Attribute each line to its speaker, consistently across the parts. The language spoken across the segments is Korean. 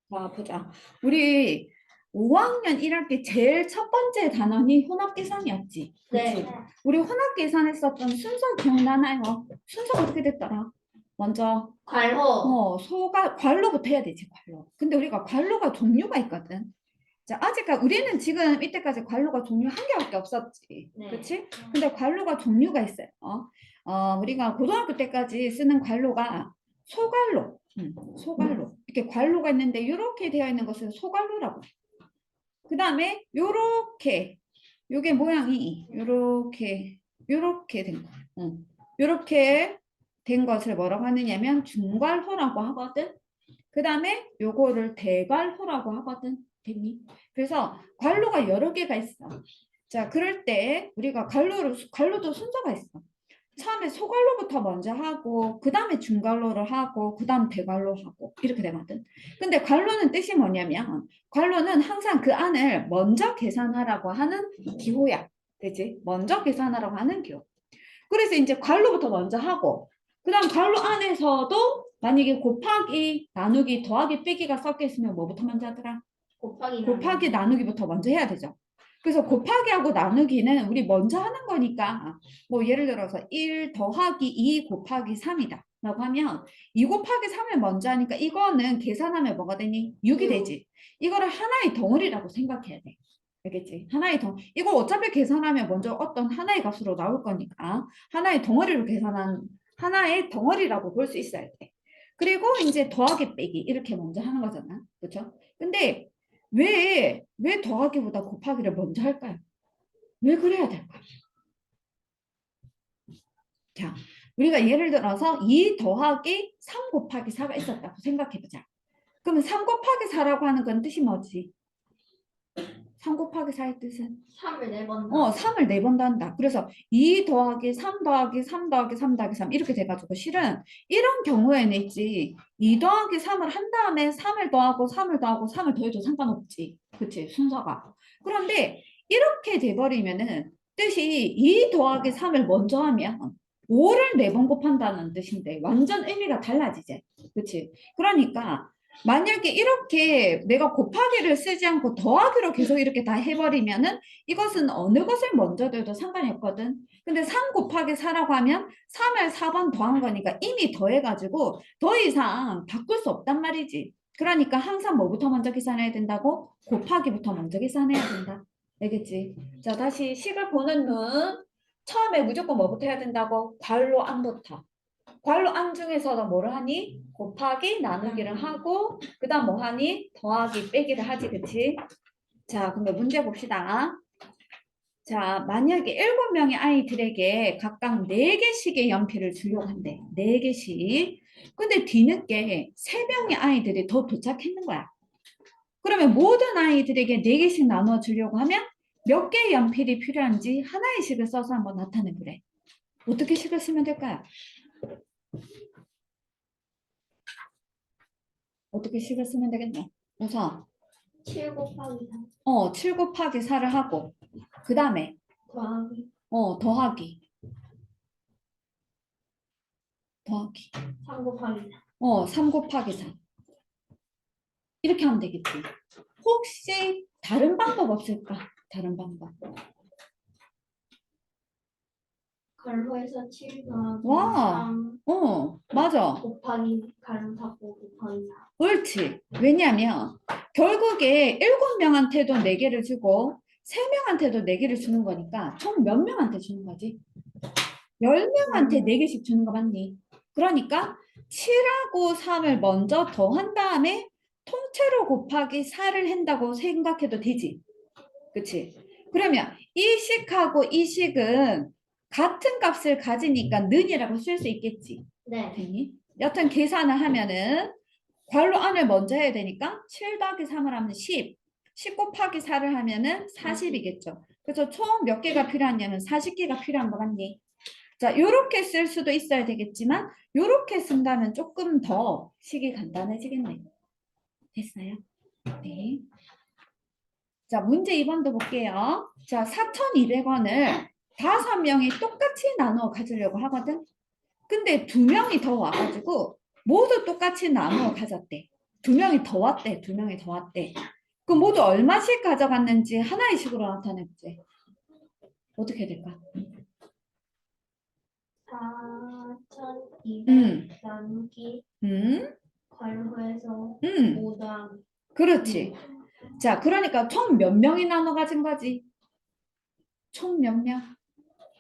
Speaker 1: 자, 보자. 우리 5학년 1학기 제일 첫 번째 단원이 혼합계산이었지. 그치?
Speaker 2: 네.
Speaker 1: 우리 혼합계산했었던 순서 기억나나요? 순서가 어떻게 됐더라? 먼저
Speaker 2: 괄호.
Speaker 1: 괄호부터 해야 되지, 괄호. 근데 우리가 괄호가 종류가 있거든. 자, 아직까지 우리는 지금 이때까지 괄호가 종류 한 개밖에 없었지.
Speaker 2: 네.
Speaker 1: 그치? 근데 괄호가 종류가 있어요. 우리가 고등학교 때까지 쓰는 괄호가 소괄호, 소괄호. 이렇게 괄호가 있는데 이렇게 되어 있는 것을 소괄호라고 해. 그 다음에 요렇게, 요게 모양이 요렇게 된 거. 요렇게 된 것을 뭐라고 하느냐면 중괄호라고 하거든. 그 다음에 요거를 대괄호라고 하거든. 됐니? 그래서 괄호가 여러 개가 있어. 자, 그럴 때 우리가 괄호도 순서가 있어. 처음에 소괄호부터 먼저 하고 그 다음에 중괄호를 하고 그 다음 대괄호 하고 이렇게 되거든. 근데 괄호는 뜻이 뭐냐면 괄호는 항상 그 안을 먼저 계산하라고 하는 기호야. 되지? 먼저 계산하라고 하는 기호. 그래서 이제 괄호부터 먼저 하고 그 다음 괄호 안에서도 만약에 곱하기, 나누기, 더하기, 빼기가 섞여 있으면 뭐부터 먼저 하더라? 곱하기, 나누기부터 먼저 해야 되죠. 그래서 곱하기하고 나누기는 우리 먼저 하는 거니까 뭐 예를 들어서 1 더하기 2 곱하기 3이다 라고 하면 2 곱하기 3을 먼저 하니까 이거는 계산하면 뭐가 되니? 6이 되지. 이거를 하나의 덩어리라고 생각해야 돼. 알겠지? 이거 어차피 계산하면 먼저 어떤 하나의 값으로 나올 거니까 하나의 덩어리로 계산한 하나의 덩어리라고 볼 수 있어야 돼. 그리고 이제 더하기 빼기 이렇게 먼저 하는 거잖아. 그렇죠? 근데 왜 더하기보다 곱하기를 먼저 할까요? 왜 그래야 될까요? 자, 우리가 예를 들어서 2 더하기 3 곱하기 4가 있었다고 생각해보자. 그러면 3 곱하기 4라고 하는 건 뜻이 뭐지? 3 곱하기 4의 뜻은?
Speaker 2: 3을 4번.
Speaker 1: 3을 4번 한다. 그래서 2 더하기 3 더하기 3 더하기 3 더하기 3 이렇게 돼가지고 실은 이런 경우에는 있지. 2 더하기 3을 한 다음에 3을 더하고 3을 더하고 3을 더해도 상관없지. 그치? 순서가. 그런데 이렇게 돼버리면은 뜻이 2 더하기 3을 먼저 하면 5를 4번 곱한다는 뜻인데 완전 의미가 달라지지. 그치? 그러니까 만약에 이렇게 내가 곱하기를 쓰지 않고 더하기로 계속 이렇게 다 해버리면은 이것은 어느 것을 먼저 둬도 상관이 없거든. 근데 3 곱하기 4라고 하면 3을 4번 더한 거니까 이미 더해가지고 더 이상 바꿀 수 없단 말이지. 그러니까 항상 뭐부터 먼저 계산해야 된다고? 곱하기부터 먼저 계산해야 된다. 알겠지? 자, 다시 식을 보는 눈. 처음에 무조건 뭐부터 해야 된다고? 괄호 안부터. 괄호 안 중에서도 뭐를 하니? 곱하기, 나누기를 하고 그 다음 뭐 하니? 더하기, 빼기를 하지, 그치? 자, 그럼 문제 봅시다. 자, 만약에 7명의 아이들에게 각각 4개씩의 연필을 주려고 한대. 4개씩. 근데 뒤늦게 3명의 아이들이 더 도착했는 거야. 그러면 모든 아이들에게 4개씩 나눠 주려고 하면 몇 개의 연필이 필요한지 하나의 식을 써서 한번 나타내 보래. 어떻게 식을 쓰면 될까요? 어떻게 식을 쓰면 되겠노? 우선
Speaker 2: 7 곱하기 3
Speaker 1: 7 곱하기 4를 하고 그 다음에
Speaker 2: 더하기
Speaker 1: 더하기
Speaker 2: 3 곱하기 4.
Speaker 1: 3 곱하기 4 이렇게 하면 되겠지. 혹시 다른 방법 없을까? 다른 방법.
Speaker 2: 괄호에서 7 더하기
Speaker 1: 와,
Speaker 2: 3
Speaker 1: 맞아.
Speaker 2: 곱하기 괄호 닫고 곱하기 4.
Speaker 1: 옳지. 왜냐하면 결국에 7명한테도 4개를 주고 3명한테도 4개를 주는 거니까 총 몇 명한테 주는 거지? 10명한테 4개씩 주는 거 맞니? 그러니까 7하고 3을 먼저 더한 다음에 통째로 곱하기 4를 한다고 생각해도 되지. 그치? 그러면 이 식하고 이 식은 같은 값을 가지니까 는이라고 쓸 수 있겠지.
Speaker 2: 네.
Speaker 1: 되니? 여튼 계산을 하면은 괄호 안을 먼저 해야 되니까 7 더하기 3을 하면 10. 10 곱하기 4를 하면은 40이겠죠. 그래서 총 몇 개가 필요하냐면 40개가 필요한 거 맞니? 자, 요렇게 쓸 수도 있어야 되겠지만 요렇게 쓴다면 조금 더 식이 간단해지겠네요. 됐어요? 네. 자, 문제 2번도 볼게요. 자, 4,200원을 5명이 똑같이 나누어 가지려고 하거든. 근데 2명이 더 와가지고 모두 똑같이 나누어 가졌대. 두 명이 더 왔대. 두 명이 더 왔대. 그럼 모두 얼마씩 가져갔는지 하나의 식으로 나타냈지. 어떻게 될까?
Speaker 2: 4,200 나누기 괄호에서
Speaker 1: 음,
Speaker 2: 5 더하기
Speaker 1: 그렇지. 자, 그러니까 총 몇 명이 나눠 가진 거지? 총 몇 명?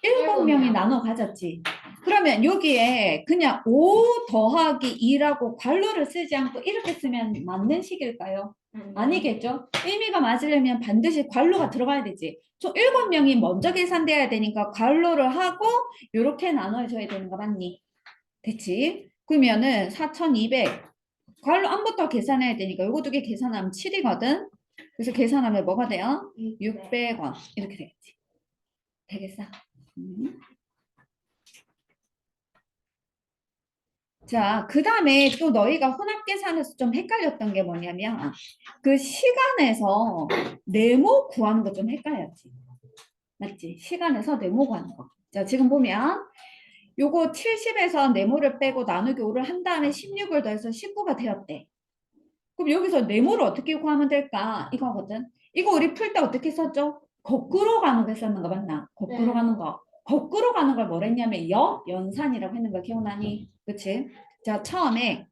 Speaker 1: 7명이 나눠 가졌지. 그러면 여기에 그냥 5 더하기 2라고 괄호를 쓰지 않고 이렇게 쓰면 맞는 식일까요? 아니겠죠? 의미가 맞으려면 반드시 괄호가 들어가야 되지. 총 7명이 먼저 계산돼야 되니까 괄호를 하고 이렇게 나눠줘야 되는 거 맞니? 됐지? 그러면은 4,200 괄호 안부터 계산해야 되니까 요거 두 개 계산하면 7이거든. 그래서 계산하면 뭐가 돼요? 600원 이렇게 되겠지. 되겠어? 자, 그 다음에 또 너희가 혼합 계산에서 좀 헷갈렸던 게 뭐냐면 그 시간에서 네모 구하는 거 좀 헷갈렸지. 맞지? 시간에서 네모 구하는 거. 자, 지금 보면 요거 70에서 네모를 빼고 나누기 5를 한 다음에 16을 더해서 19가 되었대. 그럼 여기서 네모를 어떻게 구하면 될까? 이거거든. 이거 우리 풀 때 어떻게 썼죠? 거꾸로 가는 거 썼는 거 맞나? 거꾸로
Speaker 2: 네.
Speaker 1: 가는 거. 거꾸로 가는 걸 뭐라 했냐면 연산이라고 했는 거 기억나니? 그치? 자, 처음에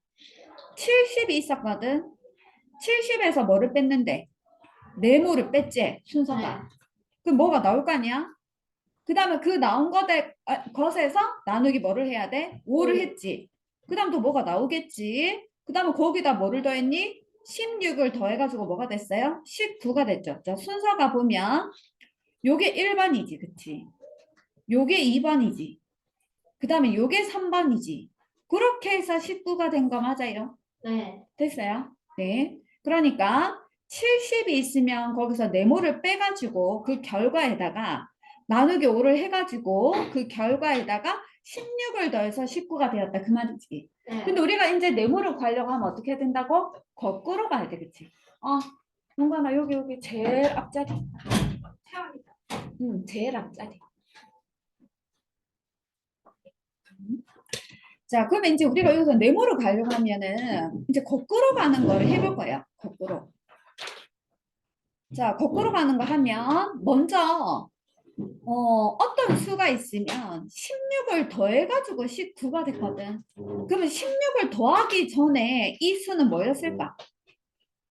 Speaker 1: 70이 있었거든. 70에서 뭐를 뺐는데? 네모를 뺐지? 순서가. 그럼 뭐가 나올 거 아니야? 그 다음에 그 나온 것에서 나누기 뭐를 해야 돼? 5를 했지. 그 다음 또 뭐가 나오겠지? 그 다음에 거기다 뭐를 더했니? 16을 더해가지고 뭐가 됐어요? 19가 됐죠. 자, 순서가 보면 요게 1번이지. 그치? 요게 2번이지. 그 다음에 요게 3번이지. 그렇게 해서 19가 된 거 맞아요?
Speaker 2: 네.
Speaker 1: 됐어요? 네. 그러니까 70이 있으면 거기서 네모를 빼가지고 그 결과에다가 나누기 5를 해가지고 그 결과에다가 16을 더해서 19가 되었다. 그 말이지.
Speaker 2: 네.
Speaker 1: 근데 우리가 이제 네모를 구하려고 하면 어떻게 해야 된다고? 거꾸로 가야 돼. 그치? 뭔가 여기 제일 앞자리. 제일 앞자리. 자, 그러면 이제 우리가 여기서 네모를 가려고 하면은 이제 거꾸로 가는 거를 해볼 거예요. 거꾸로. 자, 거꾸로 가는 거 하면 먼저 어떤 수가 있으면 16을 더해가지고 19가 됐거든. 그러면 16을 더하기 전에 이 수는 뭐였을까?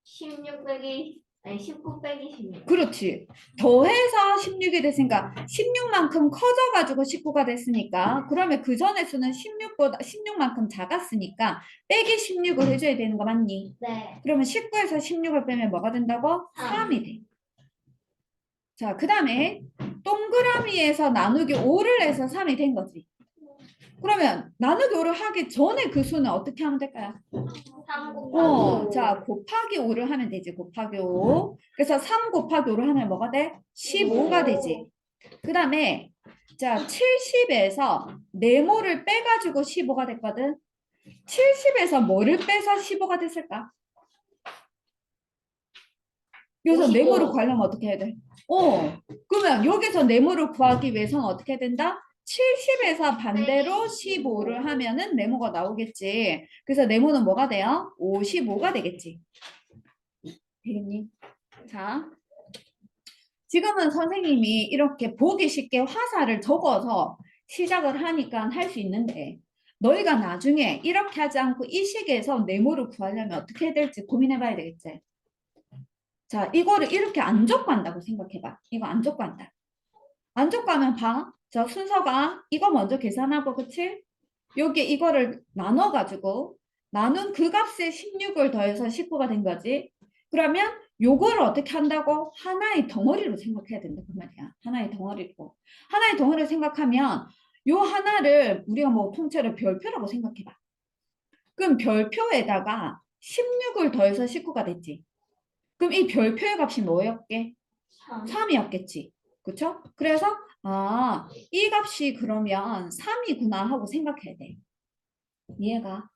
Speaker 2: 16 빼기 아니 19 빼기 16.
Speaker 1: 그렇지. 더해서 16이 됐으니까 16만큼 커져가지고 19가 됐으니까 그러면 그 전의 수는 16만큼 작았으니까 빼기 16을 해줘야 되는 거 맞니?
Speaker 2: 네.
Speaker 1: 그러면 19에서 16을 빼면 뭐가 된다고? 3이 돼. 자, 그 다음에 동그라미에서 나누기 5를 해서 3이 된 거지. 그러면 나누기 5를 하기 전에 그 수는 어떻게 하면 될까요?
Speaker 2: 3 곱하기 5.
Speaker 1: 자, 곱하기 5를 하면 되지. 곱하기 5. 그래서 3 곱하기 5를 하면 뭐가 돼? 15가 되지. 그 다음에 자, 70에서 네모를 빼가지고 15가 됐거든. 70에서 뭐를 빼서 15가 됐을까? 여기서
Speaker 2: 55.
Speaker 1: 네모를 구하려면 어떻게 해야 돼? 그러면 여기서 네모를 구하기 위해서는 어떻게 된다? 70에서 반대로 15를 하면은 네모가 나오겠지. 그래서 네모는 뭐가 돼요? 55가 되겠지. 되겠니? 자, 지금은 선생님이 이렇게 보기 쉽게 화살을 적어서 시작을 하니까 할 수 있는데 너희가 나중에 이렇게 하지 않고 이 식에서 네모를 구하려면 어떻게 해야 될지 고민해 봐야 되겠지. 자, 이거를 이렇게 안 적고한다고 생각해봐. 이거 안 적고한다. 안 적고하면 봐. 자, 순서가 이거 먼저 계산하고, 그치? 여기 이거를 나눠가지고 나눈 그 값에 16을 더해서 19가 된 거지. 그러면 요거를 어떻게 한다고? 하나의 덩어리로 생각해야 된다. 그 말이야. 하나의 덩어리로. 하나의 덩어리를 생각하면 요 하나를 우리가 뭐 통째로 별표라고 생각해봐. 그럼 별표에다가 16을 더해서 19가 됐지. 그럼 이 별표의 값이 뭐였게? 3이었겠지. 그쵸? 그래서 이 값이 그러면 3이구나 하고 생각해야 돼. 이해가?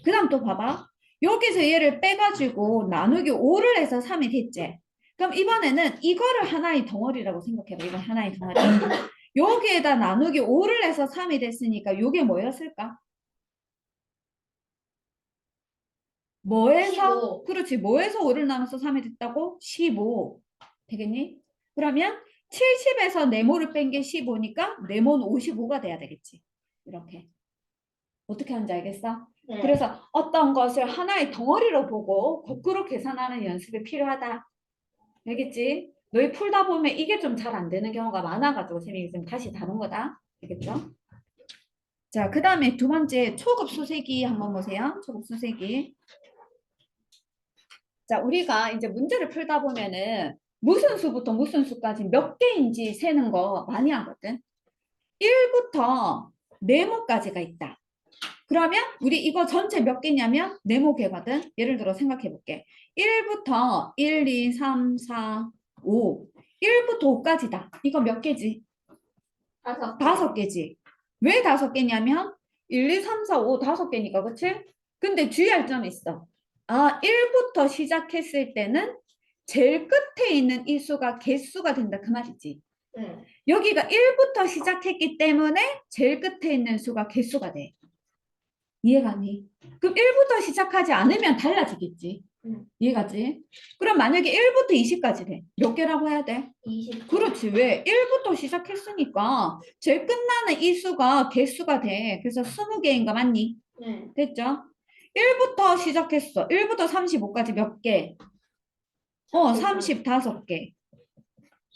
Speaker 1: 그 다음 또 봐봐. 여기서 얘를 빼가지고 나누기 5를 해서 3이 됐지. 그럼 이번에는 이거를 하나의 덩어리라고 생각해봐. 이거 하나의 덩어리. 여기에다 나누기 5를 해서 3이 됐으니까 이게 뭐였을까? 뭐에서
Speaker 2: 15.
Speaker 1: 그렇지 뭐에서 5를 나눠서 3이 됐다고? 15 되겠니? 그러면 70에서 네모를 뺀 게 15니까 네모는 55가 돼야 되겠지. 이렇게 어떻게 하는지 알겠어?
Speaker 2: 네.
Speaker 1: 그래서 어떤 것을 하나의 덩어리로 보고 거꾸로 계산하는 연습이 필요하다. 알겠지? 너희 풀다 보면 이게 좀 잘 안 되는 경우가 많아가지고 선생님이 좀 다시 다룬 거다. 알겠죠? 자, 그 다음에 두 번째 초급 수세기 한번 보세요. 초급 수세기. 자, 우리가 이제 문제를 풀다 보면은 무슨 수부터 무슨 수까지 몇 개인지 세는 거 많이 하거든. 1부터 네모까지가 있다. 그러면 우리 이거 전체 몇 개냐면 네모개거든. 예를 들어 생각해 볼게. 1부터 1, 2, 3, 4, 5. 1부터 5까지다. 이거 몇 개지?
Speaker 2: 5개.
Speaker 1: 5개지. 왜 5개냐면 1, 2, 3, 4, 5 5개니까 그치? 근데 주의할 점이 있어. 아, 1부터 시작했을 때는 제일 끝에 있는 이 수가 개수가 된다 그 말이지.
Speaker 2: 네.
Speaker 1: 여기가 1부터 시작했기 때문에 제일 끝에 있는 수가 개수가 돼. 이해가니? 그럼 1부터 시작하지 않으면 달라지겠지. 이해가지? 그럼 만약에 1부터 20까지 돼. 몇 개라고 해야 돼?
Speaker 2: 20.
Speaker 1: 그렇지. 왜? 1부터 시작했으니까 제일 끝나는 이 수가 개수가 돼. 그래서 20개인가 맞니?
Speaker 2: 네.
Speaker 1: 됐죠? 1부터 시작했어. 1부터 35까지 몇 개? 35개.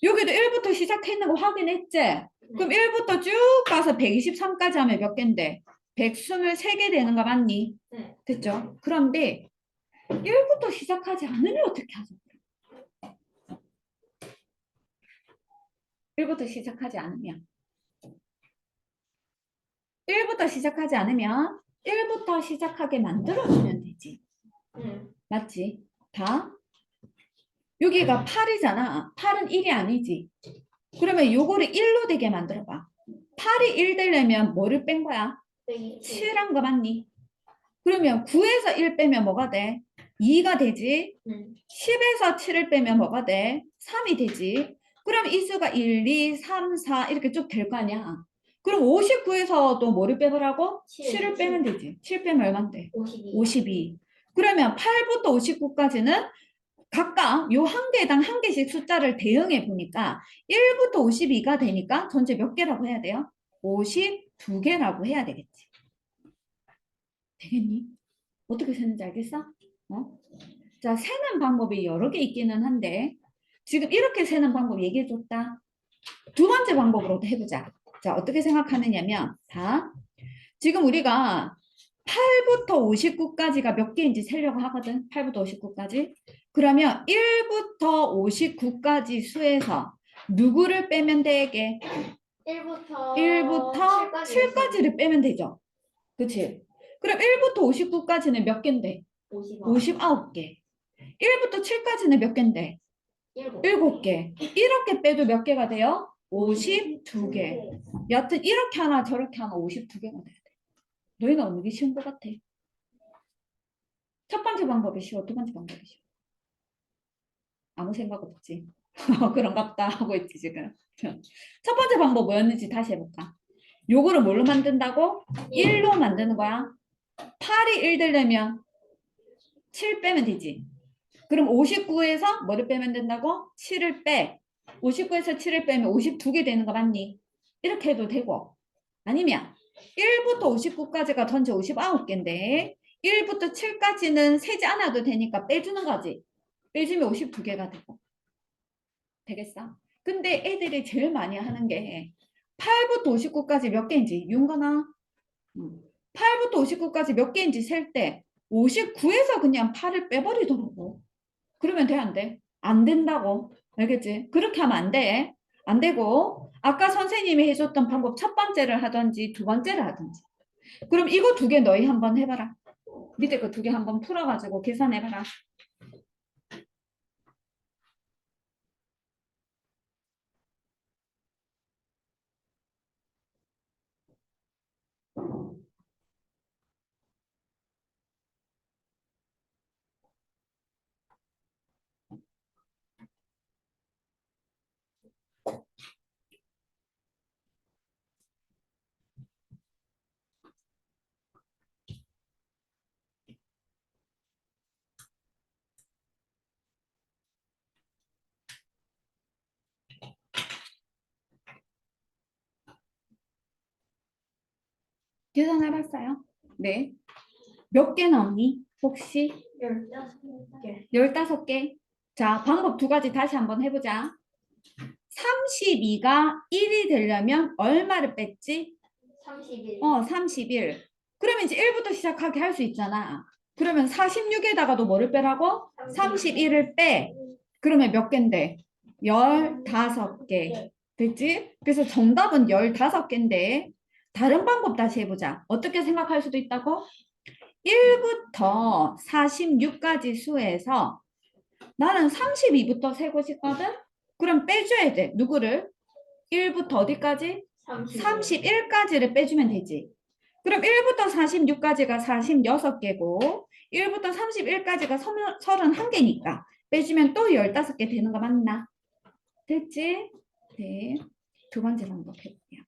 Speaker 1: 여기도 1부터 시작했는 거 확인했지? 그럼 1부터 쭉 가서 123까지 하면 몇 개인데? 123개 되는 거 맞니?
Speaker 2: 네.
Speaker 1: 됐죠? 그런데 1부터 시작하지 않으면 어떻게 하죠? 1부터 시작하지 않으면 1부터 시작하지 않으면 1부터 시작하게 만들어주면 되지. 맞지? 다? 여기가 8이잖아. 8은 1이 아니지. 그러면 요거를 1로 되게 만들어봐. 8이 1 되려면 뭐를 뺀 거야? 7한 거 맞니? 그러면 9에서 1 빼면 뭐가 돼? 2가 되지. 10에서 7을 빼면 뭐가 돼? 3이 되지. 그럼 이 수가 1, 2, 3, 4 이렇게 쭉 될 거 아니야. 그럼 59에서 또 뭐를 빼보라고? 7을 빼면 되지. 7 빼면 얼만데?
Speaker 2: 52.
Speaker 1: 52. 그러면 8부터 59까지는 각각 요 한 개당 한 개씩 숫자를 대응해 보니까 1부터 52가 되니까 전체 몇 개라고 해야 돼요? 52개라고 해야 되겠지. 되겠니? 어떻게 세는지 알겠어? 어? 자, 세는 방법이 여러 개 있기는 한데 지금 이렇게 세는 방법 얘기해 줬다. 두 번째 방법으로도 해보자. 자, 어떻게 생각하느냐면 자, 지금 우리가 8부터 59까지가 몇 개인지 세려고 하거든. 8부터 59까지. 그러면 1부터 59까지 수에서 누구를 빼면 되게?
Speaker 2: 1부터
Speaker 1: 1부터 7까지를 빼면 되죠. 그치? 그럼 1부터 59까지는 몇 개인데? 59개. 1부터 7까지는 몇 개인데? 7개. 이렇게 빼도 몇 개가 돼요? 52개. 여튼 이렇게 하나 저렇게 하나 52개가 돼야 돼. 너희는 어느 게 쉬운 것 같아? 첫 번째 방법이 쉬워, 두 번째 방법이 쉬워. 아무 생각 없지. 그런갑다 하고 있지 지금. 첫 번째 방법 뭐였는지 다시 해볼까? 요거를 뭘로 만든다고? 1로 만드는 거야. 8이 1 되려면 7 빼면 되지. 그럼 59에서 뭐를 빼면 된다고? 7을 빼. 59에서 7을 빼면 52개 되는 거 맞니? 이렇게 해도 되고. 아니면 1부터 59까지가 전체 59개인데 1부터 7까지는 세지 않아도 되니까 빼주는 거지. 빼주면 52개가 되고. 되겠어? 근데 애들이 제일 많이 하는 게 8부터 59까지 몇 개인지 윤거나 8부터 59까지 몇 개인지 셀 때 59에서 그냥 8을 빼버리더라고. 그러면 돼, 안 돼? 안 된다고. 알겠지? 그렇게 하면 안 돼. 안 되고, 아까 선생님이 해줬던 방법 첫 번째를 하든지 두 번째를 하든지. 그럼 이거 두 개 너희 한번 해봐라. 밑에 거 두 개 한번 풀어가지고 계산해봐라. 계산해봤어요? 네. 몇 개 나오니? 혹시?
Speaker 2: 15개.
Speaker 1: 15개. 자, 방법 두 가지 다시 한번 해보자. 32가 1이 되려면 얼마를 뺐지?
Speaker 2: 31.
Speaker 1: 31. 그러면 이제 1부터 시작하게 할 수 있잖아. 그러면 46에다가도 뭐를 빼라고? 31을 빼. 그러면 몇 개인데? 15개. 됐지? 그래서 정답은 15개인데 다른 방법 다시 해보자. 어떻게 생각할 수도 있다고? 1부터 46까지 수에서 나는 32부터 세고 싶거든? 그럼 빼줘야 돼. 누구를? 1부터 어디까지? 31까지를 빼주면 되지. 그럼 1부터 46까지가 46개고 1부터 31까지가 31개니까 빼주면 또 15개 되는 거 맞나? 됐지? 네. 두 번째 방법 해볼게요.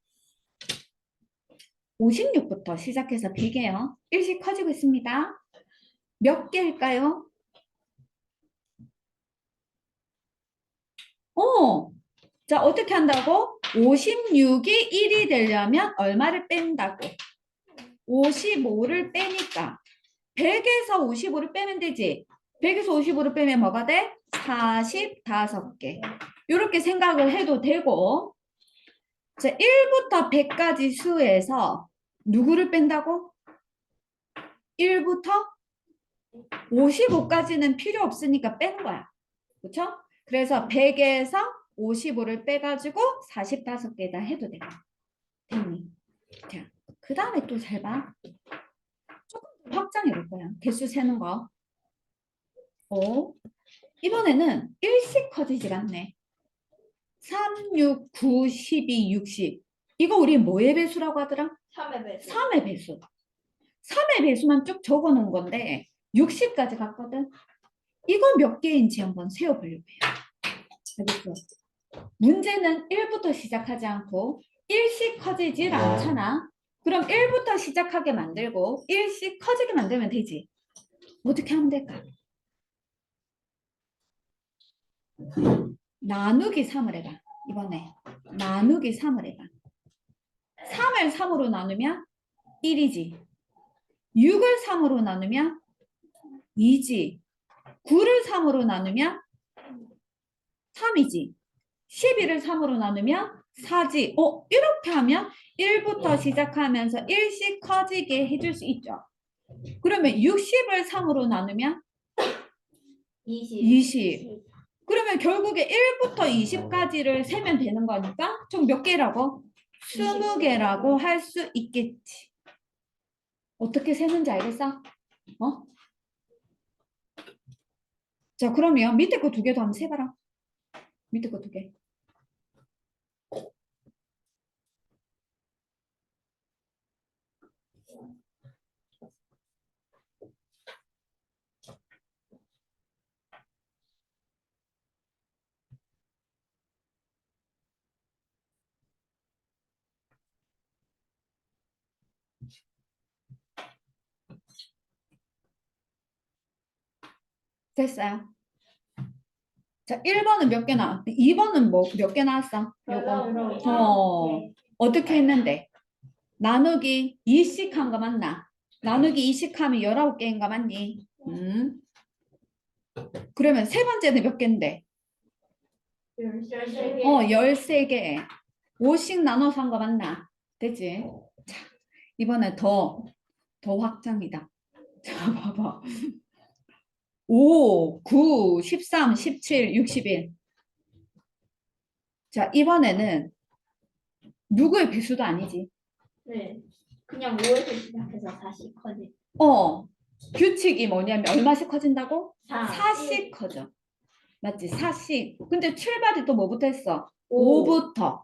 Speaker 1: 56부터 시작해서 100개요. 일씩 커지고 있습니다. 몇 개일까요? 자, 어떻게 한다고? 56이 1이 되려면 얼마를 뺀다고? 55를 빼니까 100에서 55를 빼면 되지. 100에서 55를 빼면 뭐가 돼? 45개. 이렇게 생각을 해도 되고 자, 1부터 100까지 수에서 누구를 뺀다고? 1부터 55까지는 필요 없으니까 빼는 거야. 그렇죠? 그래서 100에서 55를 빼가지고 45개다 해도 돼. 됐니? 자, 그 다음에 또 잘 봐. 조금 더 확장해 볼 거야. 개수 세는 거. 이번에는 일씩 커지질 않네. 3, 6, 9, 12, 60. 이거 우리 뭐의 배수라고 하더라?
Speaker 2: 3의 배수.
Speaker 1: 3의 배수. 3의 배수만 쭉 적어 놓은 건데 60까지 갔거든. 이거 몇 개인지 한번 세어보려고 해요. 알겠어? 문제는 1부터 시작하지 않고 일씩 커지질 않잖아. 그럼 1부터 시작하게 만들고 일씩 커지게 만들면 되지. 어떻게 하면 될까? 나누기 3을 해봐. 이번에 나누기 3을 해봐. 3을 3으로 나누면 1이지. 6을 3으로 나누면 2지. 9를 3으로 나누면 3이지. 11을 3으로 나누면 4지. 이렇게 하면 1부터 시작하면서 일씩 커지게 해줄 수 있죠. 그러면 60을 3으로 나누면 20. 그러면 결국에 1부터 20까지를 세면 되는 거니까 총 몇 개라고? 20개라고 할 수 있겠지. 어떻게 세는지 알겠어? 자, 그러면 밑에 거 두 개 더 한번 세봐라. 밑에 거 두 개. 됐어요. 자, 1번은 몇 개 나왔어? 2번은 뭐 몇 개 나왔어? 요거. 어떻게 했는데? 나누기 2씩 한 거 맞나? 나누기 2씩 하면 19개인 거 맞니? 그러면 세 번째는 몇 개인데?
Speaker 2: 13개.
Speaker 1: 13개. 5씩 나눠서 한 거 맞나? 됐지? 자, 이번에 더 확장이다. 자, 봐봐. 5, 9, 13, 17, 61. 자, 이번에는 누구의 배수도 아니지?
Speaker 2: 네. 그냥 5에서 시작해서 40 커지.
Speaker 1: 규칙이 뭐냐면 얼마씩 커진다고?
Speaker 2: 4.
Speaker 1: 4씩 커져. 맞지? 4씩. 근데 출발이 또 뭐부터 했어?
Speaker 2: 5.
Speaker 1: 5부터.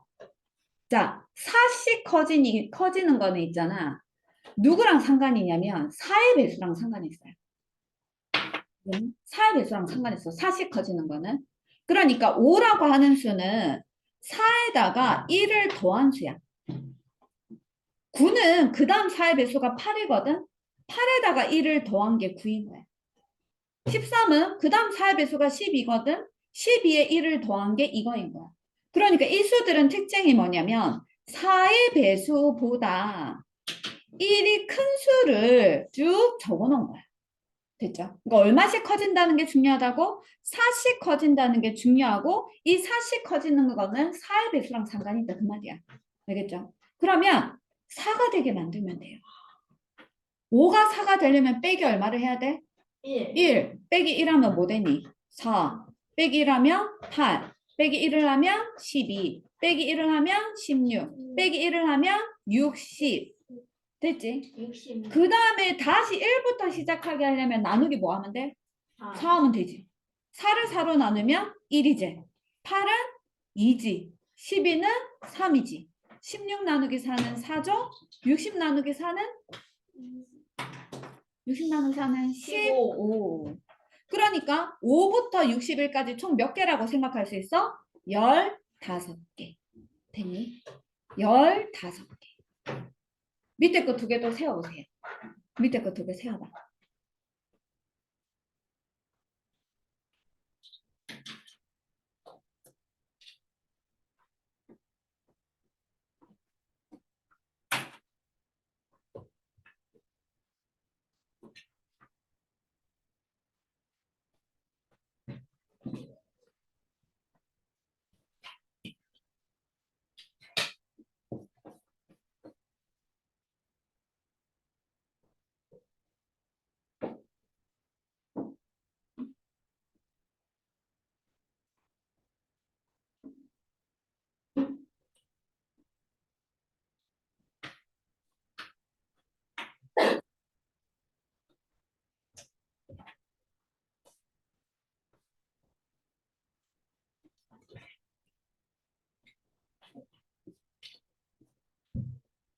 Speaker 1: 자, 4씩 커지는 거는 있잖아. 누구랑 상관이냐면 4의 배수랑 상관이 있어요. 4의 배수랑 상관이 있어. 4씩 커지는 거는. 그러니까 5라고 하는 수는 4에다가 1을 더한 수야. 9는 그 다음 4의 배수가 8이거든. 8에다가 1을 더한 게 9인 거야. 13은 그 다음 4의 배수가 10이거든. 12에 1을 더한 게 이거인 거야. 그러니까 이 수들은 특징이 뭐냐면 4의 배수보다 1이 큰 수를 쭉 적어놓은 거야. 됐죠? 그러니까 얼마씩 커진다는 게 중요하다고? 4씩 커진다는 게 중요하고 이 4씩 커지는 거는 4의 배수랑 상관이 있다 그 말이야. 알겠죠? 그러면 4가 되게 만들면 돼요. 5가 4가 되려면 빼기 얼마를 해야 돼?
Speaker 2: 1.
Speaker 1: 1 빼기 1 하면 뭐 되니? 4 빼기 1 하면 8 빼기 1을 하면 12 빼기 1을 하면 16 빼기 1을 하면 60 됐지?
Speaker 2: 60.
Speaker 1: 그 다음에 다시 1부터 시작하게 하려면 나누기 뭐 하면 돼? 4 하면 되지. 4를 4로 나누면 1이지. 8은 2지. 12는 3이지. 16 나누기 4는 4죠? 60 나누기 4는 60 나누기 4는 15. 그러니까 5부터 60일까지 총 몇 개라고 생각할 수 있어? 15개. 됐니? 15개. 밑에 거 두 개 더 세워보세요. 밑에 거 두 개 세워봐.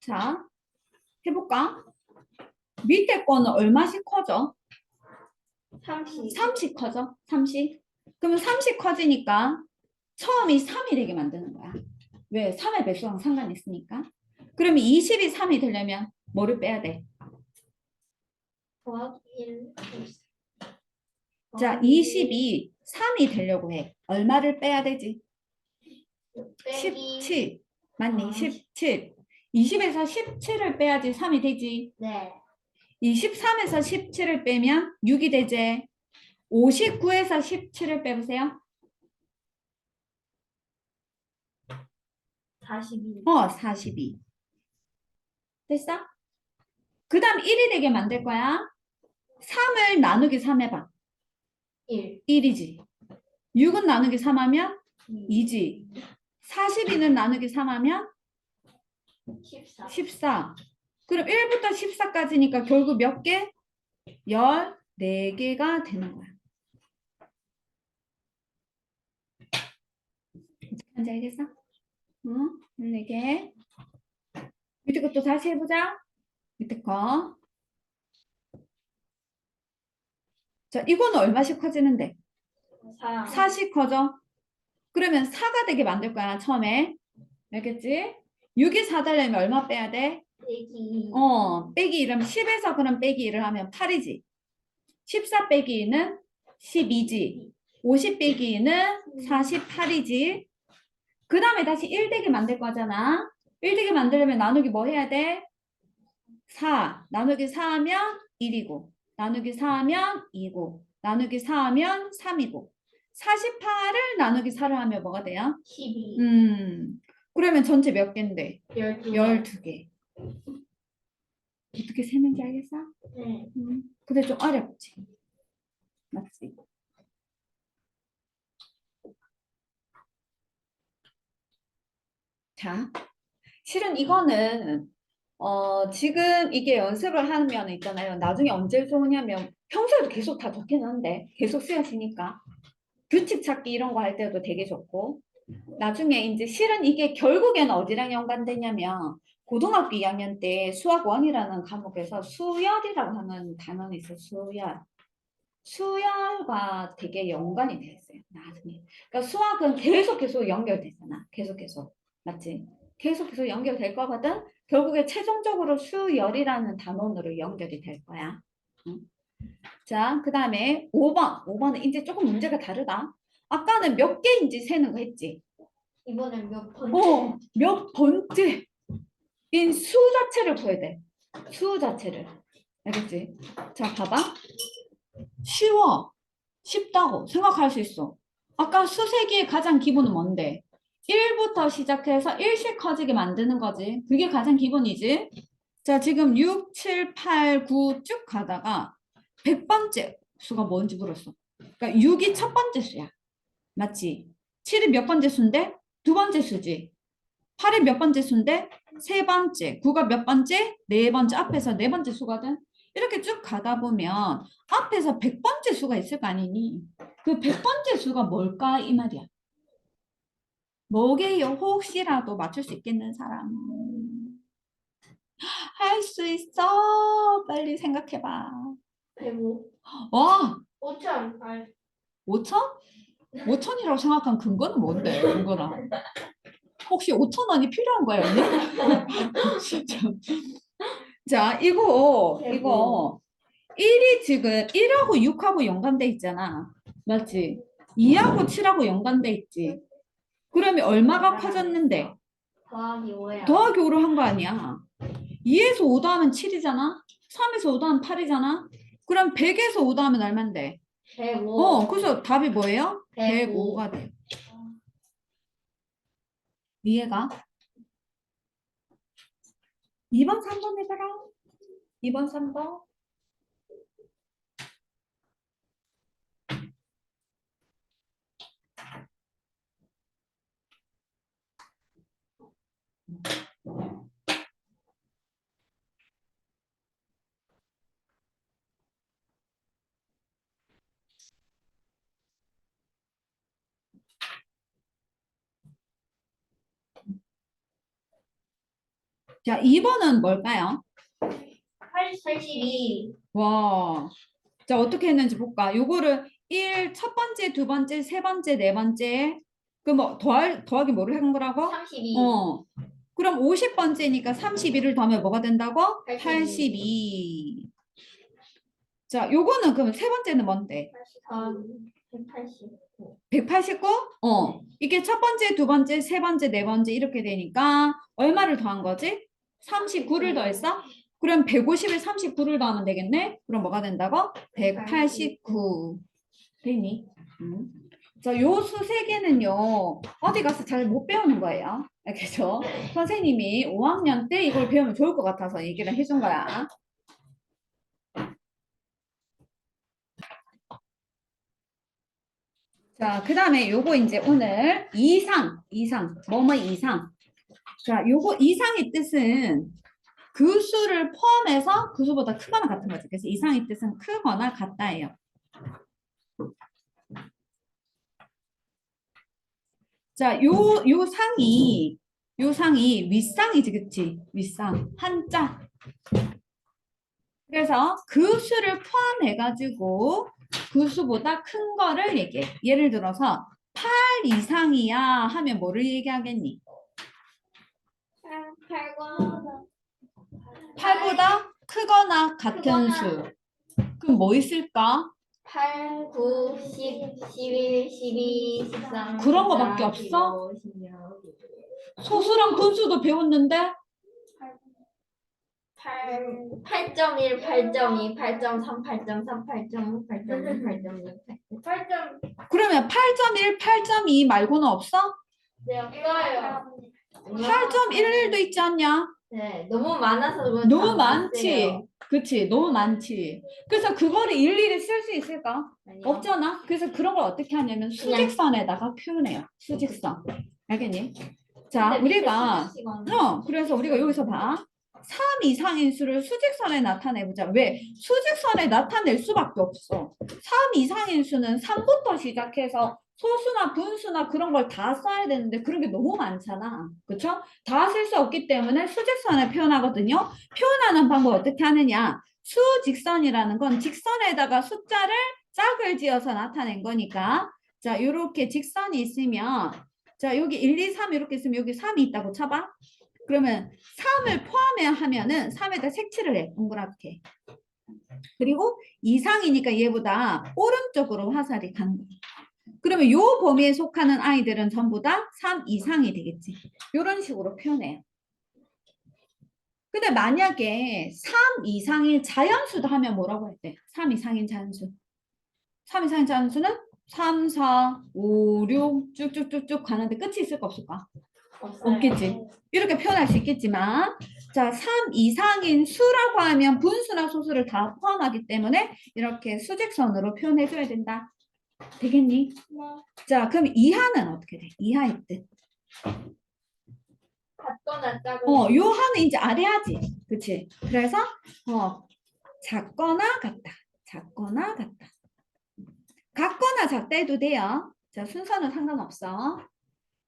Speaker 1: 자, 해볼까? 밑에 거는 얼마씩 커져?
Speaker 2: 30.
Speaker 1: 30 커져? 30? 그러면 30 커지니까 처음이 3이 되게 만드는 거야. 왜? 3의 배수랑 상관이 있으니까. 그러면 20이 3이 되려면 뭐를 빼야 돼?
Speaker 2: 더하기 1.
Speaker 1: 자, 20이 3이 되려고 해. 얼마를 빼야 되지?
Speaker 2: 빼기.
Speaker 1: 17. 맞니?
Speaker 2: 아,
Speaker 1: 17. 20에서 17을 빼야지 3이 되지.
Speaker 2: 네.
Speaker 1: 23에서 17을 빼면 6이 되지. 59에서 17을 빼보세요.
Speaker 2: 42.
Speaker 1: 42. 됐어? 그 다음 1이 되게 만들 거야. 3을 나누기 3 해봐.
Speaker 2: 1.
Speaker 1: 1이지. 6은 나누기 3 하면
Speaker 2: 2.
Speaker 1: 2지. 42는 나누기 3 하면
Speaker 2: 14.
Speaker 1: 14. 그럼 1부터 14까지니까 결국 몇 개? 14개가 되는 거야. 뭔지 알겠어? 응? 14개. 밑에 것도 다시 해보자. 밑에 거. 자, 이거는 얼마씩 커지는데?
Speaker 2: 4.
Speaker 1: 4씩 커져. 그러면 4가 되게 만들 거야, 처음에. 알겠지? 6이 4 되려면 얼마 빼야 돼?
Speaker 2: 빼기.
Speaker 1: 빼기 1하면 10에서 그럼 빼기 1을 하면 8이지. 14 빼기 2는 12지. 50 빼기 2는 48이지. 그 다음에 다시 1 되게 만들 거잖아. 1 되게 만들려면 나누기 뭐 해야 돼? 4. 나누기 4 하면 1이고. 나누기 4 하면 2고. 나누기 4 하면 3이고. 48을 나누기 4를 하면 뭐가 돼요?
Speaker 2: 12.
Speaker 1: 그러면 전체 몇 개인데?
Speaker 2: 12.
Speaker 1: 12개. 어떻게 세는지 알겠어?
Speaker 2: 네.
Speaker 1: 근데 좀 어렵지. 맞지? 자, 실은 이거는 지금 이게 연습을 하면 있잖아요. 나중에 언제 좋으냐면 평소에도 계속 다 좋긴 한데 계속 쓰여지니까 규칙 찾기 이런 거 할 때도 되게 좋고 나중에 이제 실은 이게 결국에는 어디랑 연관되냐면 고등학교 2학년 때 수학 1이라는 과목에서 수열이라고 하는 단원이 있어요. 수열. 수열과 되게 연관이 되어 있어요. 나중에. 그러니까 수학은 계속 연결되잖아. 계속. 맞지? 계속 연결될 거거든. 결국에 최종적으로 수열이라는 단원으로 연결이 될 거야. 응? 자, 그 다음에 5번. 5번은 이제 조금 문제가 다르다. 아까는 몇 개인지 세는 거 했지?
Speaker 2: 이번엔 몇 번째?
Speaker 1: 몇 번째인 수 자체를 구해야 돼. 수 자체를. 알겠지? 자, 봐봐. 쉬워. 쉽다고 생각할 수 있어. 아까 수세기의 가장 기본은 뭔데? 1부터 시작해서 1씩 커지게 만드는 거지. 그게 가장 기본이지. 자, 지금 6, 7, 8, 9 쭉 가다가 100번째 수가 뭔지 물었어. 그러니까 6이 첫 번째 수야. 맞지? 7이 몇 번째 수인데? 두 번째 수지. 8이 몇 번째 수인데? 세 번째. 9가 몇 번째? 네 번째. 앞에서 네 번째 수거든. 이렇게 쭉 가다 보면 앞에서 100번째 수가 있을 거 아니니? 그 100번째 수가 뭘까? 이 말이야. 뭐게요? 혹시라도 맞출 수 있겠는 사람. 할 수 있어. 빨리 생각해봐.
Speaker 2: 105.
Speaker 1: 와,
Speaker 2: 5천.
Speaker 1: 5천? 5천이라고 생각한 근거는 뭔데? 근거나. 혹시 5천 원이 필요한 거야, 언니? 자, 이거 1이 지금 1하고 6하고 연관돼 있잖아. 맞지? 2하고 7하고 연관돼 있지. 그러면 얼마가 커졌는데?
Speaker 2: 더하기 5야.
Speaker 1: 더하기 5로 한 거 아니야. 2에서 5 더하면 7이잖아. 3에서 5 더하면 8이잖아. 그럼 100에서 5 더하면 얼만데?
Speaker 2: 105.
Speaker 1: 그래서 답이 뭐예요?
Speaker 2: 105.
Speaker 1: 105가 돼. 이해가? 2번, 3번 해봐라. 2번, 3번. 자, 2번은 뭘까요?
Speaker 2: 82.
Speaker 1: 와. 자, 어떻게 했는지 볼까? 요거를 1, 첫 번째, 두 번째, 세 번째, 네 번째. 그 뭐, 더하기 뭐를 한 거라고?
Speaker 2: 32.
Speaker 1: 그럼 50번째니까 32를 더하면 뭐가 된다고?
Speaker 2: 82.
Speaker 1: 82. 자, 요거는 그럼 세 번째는 뭔데?
Speaker 2: 189.
Speaker 1: 189? 이게 첫 번째, 두 번째, 세 번째, 네 번째 이렇게 되니까 얼마를 더한 거지? 39를 더했어? 그럼 150에 39를 더하면 되겠네? 그럼 뭐가 된다고? 189. 되니? 자, 요 수 세 개는요, 어디 가서 잘 못 배우는 거예요. 그래서 선생님이 5학년 때 이걸 배우면 좋을 것 같아서 얘기를 해준 거야. 자, 그 다음에 요거 이제 오늘 뭐뭐 이상. 자, 요거 이상의 뜻은 그 수를 포함해서 그 수보다 크거나 같은 거지. 그래서 이상의 뜻은 크거나 같다예요. 자, 요 상이 윗상이지, 그치? 윗상. 한자. 그래서 그 수를 포함해가지고 그 수보다 큰 거를 얘기해. 예를 들어서 8 이상이야 하면 뭐를 얘기하겠니? 8보다 크거나 같은 수. 그럼 뭐 있을까?
Speaker 2: 8, 9, 10, 11, 12, 13.
Speaker 1: 그런 거밖에 없어?
Speaker 2: 16.
Speaker 1: 소수랑 분수도 배웠는데
Speaker 2: 8.1, 8.2, 8.3, 8.3, 8.5, 8.6, 8.6, 8.8.
Speaker 1: 그러면 8.1, 8.2 말고는 없어?
Speaker 2: 네, 없어요.
Speaker 1: 8.11도 있지 않냐?
Speaker 2: 네, 너무 많아서
Speaker 1: 너무 많지. 그치, 너무 많지. 그래서 그거를 일일이 쓸 수 있을까? 없잖아. 그래서 그런 걸 어떻게 하냐면 수직선에다가 표현해요. 수직선. 알겠니? 자, 우리가 그래서 우리가 여기서 봐. 3 이상인 수를 수직선에 나타내보자. 왜? 수직선에 나타낼 수밖에 없어. 3 이상인 수는 3부터 시작해서 소수나 분수나 그런 걸 다 써야 되는데 그런 게 너무 많잖아. 그쵸? 다 쓸 수 없기 때문에 수직선에 표현하거든요. 표현하는 방법 어떻게 하느냐? 수직선이라는 건 직선에다가 숫자를 짝을 지어서 나타낸 거니까 자, 이렇게 직선이 있으면 자, 여기 1, 2, 3 이렇게 있으면 여기 3이 있다고 쳐봐. 그러면 3을 포함해 하면은 3에다 색칠을 해. 동그랗게. 그리고 이상이니까 얘보다 오른쪽으로 화살이 가는 거야. 그러면 요 범위에 속하는 아이들은 전부 다 3 이상이 되겠지. 이런 식으로 표현해요. 근데 만약에 3 이상의 자연수다 하면 뭐라고 했대? 3 이상인 자연수. 3 이상인 자연수는 3, 4, 5, 6 쭉쭉쭉쭉 가는데 끝이 있을까 없을까?
Speaker 2: 없어요.
Speaker 1: 없겠지. 이렇게 표현할 수 있겠지만 자, 3 이상인 수라고 하면 분수나 소수를 다 포함하기 때문에 이렇게 수직선으로 표현해 줘야 된다. 되겠니? 자, 그럼 이하는 어떻게 돼? 이하의 뜻.
Speaker 2: 같거나 작은
Speaker 1: 요 하는 이제 아래하지. 그치? 그래서 작거나 같다. 작거나 같다. 같거나 작다 해도 돼요. 자, 순서는 상관없어.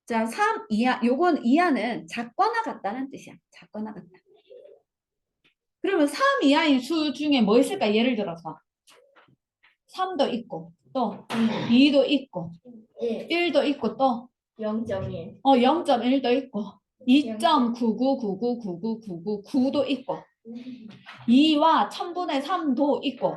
Speaker 1: 자, 3 이하, 요건 이하는 작거나 같다는 뜻이야. 작거나 같다. 그러면 3 이하인 수 중에 뭐 있을까? 예를 들어서 3도 있고 또 2도 있고
Speaker 2: 1,
Speaker 1: 1도 있고 또
Speaker 2: 0.1.
Speaker 1: 0.1도 있고 2.999999999도 있고 2와 1000분의 3도 있고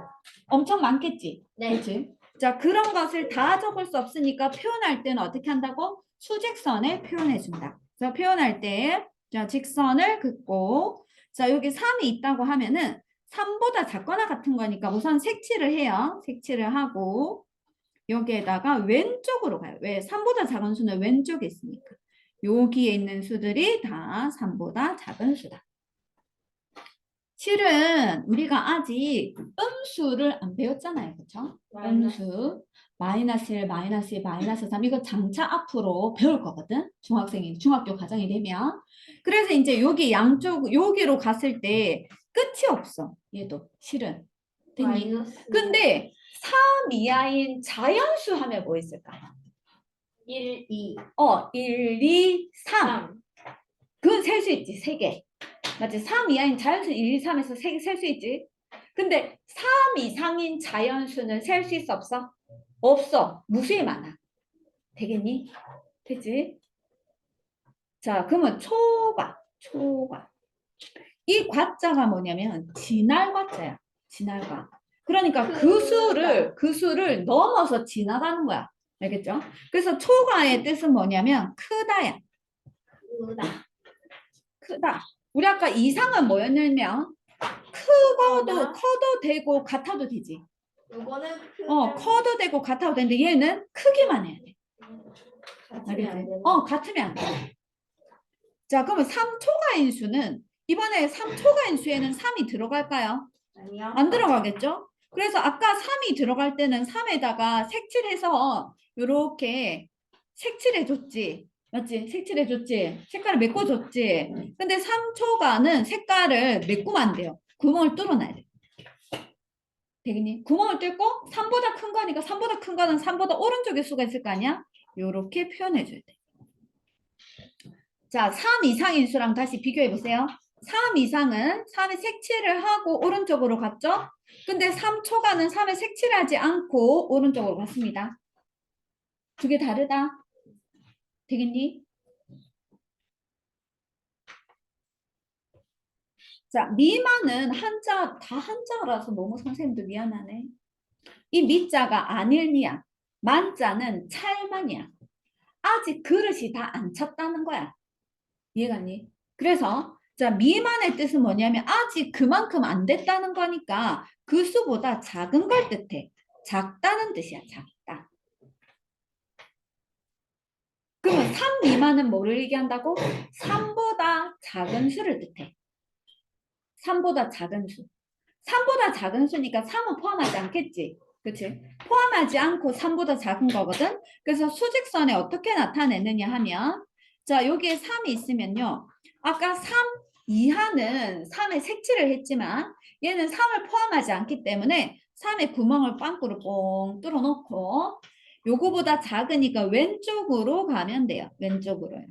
Speaker 1: 엄청 많겠지.
Speaker 2: 네.
Speaker 1: 그렇지? 자, 그런 것을 다 적을 수 없으니까 표현할 때는 어떻게 한다고? 수직선에 표현해 준다. 그래서 표현할 때 자, 직선을 긋고 자, 여기 3이 있다고 하면은 3보다 작거나 같은 거니까 우선 색칠을 해요. 색칠을 하고 여기에다가 왼쪽으로 가요. 왜? 3보다 작은 수는 왼쪽에 있으니까. 여기에 있는 수들이 다 3보다 작은 수다. 실은 우리가 아직 음수를 안 배웠잖아요. 그렇죠? 음수. 마이너스 1, 마이너스 2, 마이너스 3 이거 장차 앞으로 배울 거거든. 중학생이 중학교 과정이 되면. 그래서 이제 여기 양쪽 여기로 갔을 때 끝이 없어. 얘도 실은. 됐니?
Speaker 2: 마이너스
Speaker 1: 근데 3 이하인 자연수 하면 뭐 있을까?
Speaker 2: 1, 2,
Speaker 1: 1, 2, 3.
Speaker 2: 3.
Speaker 1: 그건 셀 수 있지. 3개. 맞지? 3 이하인 자연수 1, 2, 3에서 3개 셀 수 있지. 근데 3 이상인 자연수는 셀 수 있어 없어? 없어. 무수히 많아. 되겠니? 되지? 자, 그러면 초과. 이 과자가 뭐냐면 진할 과자야. 진할과. 그러니까 그 수를 넘어서 지나가는 거야. 알겠죠? 그래서 초과의 뜻은 뭐냐면 크다야. 크다. 우리 아까 이상은 뭐였냐면 커도 되고 같아도 되지.
Speaker 2: 이거는
Speaker 1: 커도 되고 같아도 되는데 얘는 크기만 해야 돼.
Speaker 2: 같으면 안
Speaker 1: 알겠지?
Speaker 2: 되는.
Speaker 1: 같으면 안 돼. 자, 그러면 3초가인 수는 이번에 3초가인 수에는 3이 들어갈까요?
Speaker 2: 아니요.
Speaker 1: 안 들어가겠죠? 그래서 아까 3이 들어갈 때는 3에다가 색칠해서 이렇게 색칠해줬지. 맞지? 색칠해줬지. 색깔을 메꿔줬지. 근데 3초간은 색깔을 메꾸면 안 돼요. 구멍을 뚫어놔야 돼. 되겠니? 구멍을 뚫고 3보다 큰 거니까 3보다 큰 거는 3보다 오른쪽에 수가 있을 거 아니야? 이렇게 표현해줘야 돼. 자, 3 이상인 수랑 다시 비교해 보세요. 3 이상은 3에 색칠을 하고 오른쪽으로 갔죠? 근데 3초간은 3에 색칠하지 않고 오른쪽으로 갔습니다. 두 개 다르다. 되겠니? 자, 미만은 한자, 다 한자라서 너무 선생님도 미안하네. 이 미자가 아닐미야. 만자는 찰만이야. 아직 그릇이 다 안 찼다는 거야. 이해가니? 그래서 자, 미만의 뜻은 뭐냐면 아직 그만큼 안 됐다는 거니까 그 수보다 작은 걸 뜻해. 작다는 뜻이야. 작다. 그러면 3 미만은 뭐를 얘기한다고? 3보다 작은 수를 뜻해. 3보다 작은 수. 3보다 작은 수니까 3은 포함하지 않겠지. 그치? 포함하지 않고 3보다 작은 거거든. 그래서 수직선에 어떻게 나타내느냐 하면 자, 여기에 3이 있으면요. 아까 3 이하는 3에 색칠을 했지만 얘는 3을 포함하지 않기 때문에 3에 구멍을 빵꾸를 뽕 뚫어 놓고 요거보다 작으니까 왼쪽으로 가면 돼요. 왼쪽으로요.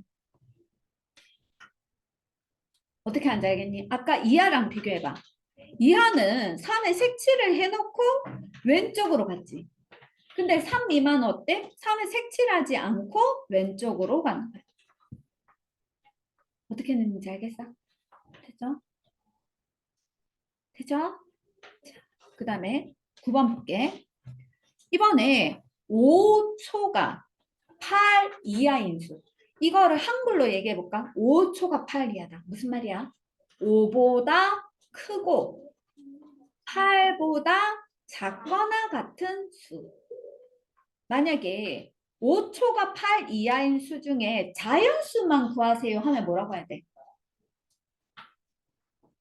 Speaker 1: 어떻게 하는지 알겠니? 아까 이하랑 비교해봐. 이하는 3에 색칠을 해놓고 왼쪽으로 갔지. 근데 3 미만 어때? 3에 색칠하지 않고 왼쪽으로 가는 거야. 어떻게 했는지 알겠어? 됐죠? 됐죠? 그 다음에 9번 볼게. 이번에 5초가 8 이하인 수. 이거를 한글로 얘기해 볼까? 5초가 8 이하다. 무슨 말이야? 5보다 크고 8보다 작거나 같은 수. 만약에 5초가 8 이하인 수 중에 자연수만 구하세요 하면 뭐라고 해야 돼?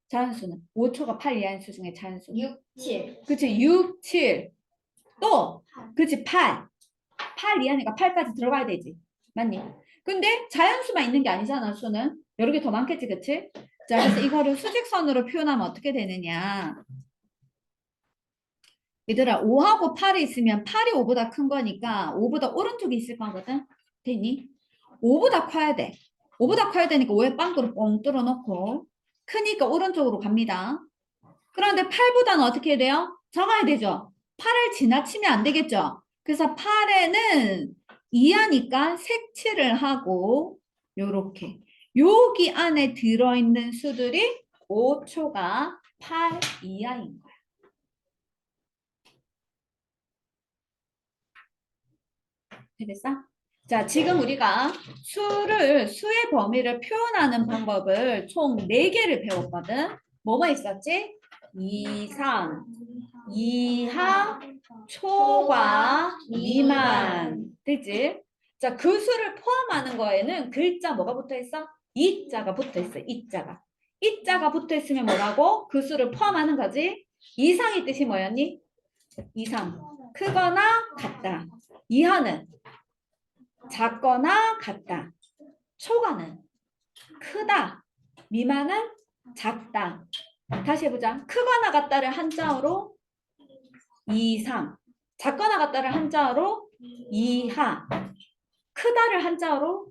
Speaker 1: 자연수는 5초가 8 이하인 수 중에 자연수.
Speaker 2: 6, 7.
Speaker 1: 그치, 6, 7. 또, 그치, 8. 8 이하니까 8까지 들어가야 되지. 맞니? 근데 자연수만 있는 게 아니잖아, 수는. 여러 개 더 많겠지, 그치? 자, 그래서 이거를 수직선으로 표현하면 어떻게 되느냐. 얘들아, 5하고 8이 있으면 8이 5보다 큰 거니까 5보다 오른쪽이 있을 거거든? 됐니? 5보다 커야 돼. 5보다 커야 되니까 5에 빵꾸를 뻥 뚫어 놓고 크니까 오른쪽으로 갑니다. 그런데 8보다는 어떻게 해야 돼요? 작아야 되죠? 8을 지나치면 안 되겠죠? 그래서 8에는 2하니까 색칠을 하고 요렇게 여기 안에 들어있는 수들이 5초가 8 이하인 거야. 되겠어? 자, 지금 우리가 수의 범위를 표현하는 방법을 총 4개를 배웠거든. 뭐뭐 있었지? 이상, 이하, 초과, 미만. 되지? 자, 그 수를 포함하는 거에는 글자 뭐가 붙어 있어? 이자가 붙어 있어. 이자가. 이자가 붙어 있으면 뭐라고? 그 수를 포함하는 거지? 이상의 뜻이 뭐였니? 이상. 크거나 같다. 이하는 작거나 같다. 초과는 크다. 미만은 작다. 다시 해보자. 크거나 같다를 한자어로 이상. 작거나 같다를 한자어로 이하. 크다를 한자어로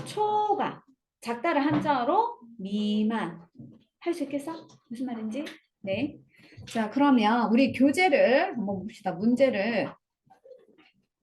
Speaker 1: 초과. 작다를 한자어로 미만. 할 수 있겠어? 무슨 말인지? 네. 자, 그러면 우리 교재를 한번 봅시다. 문제를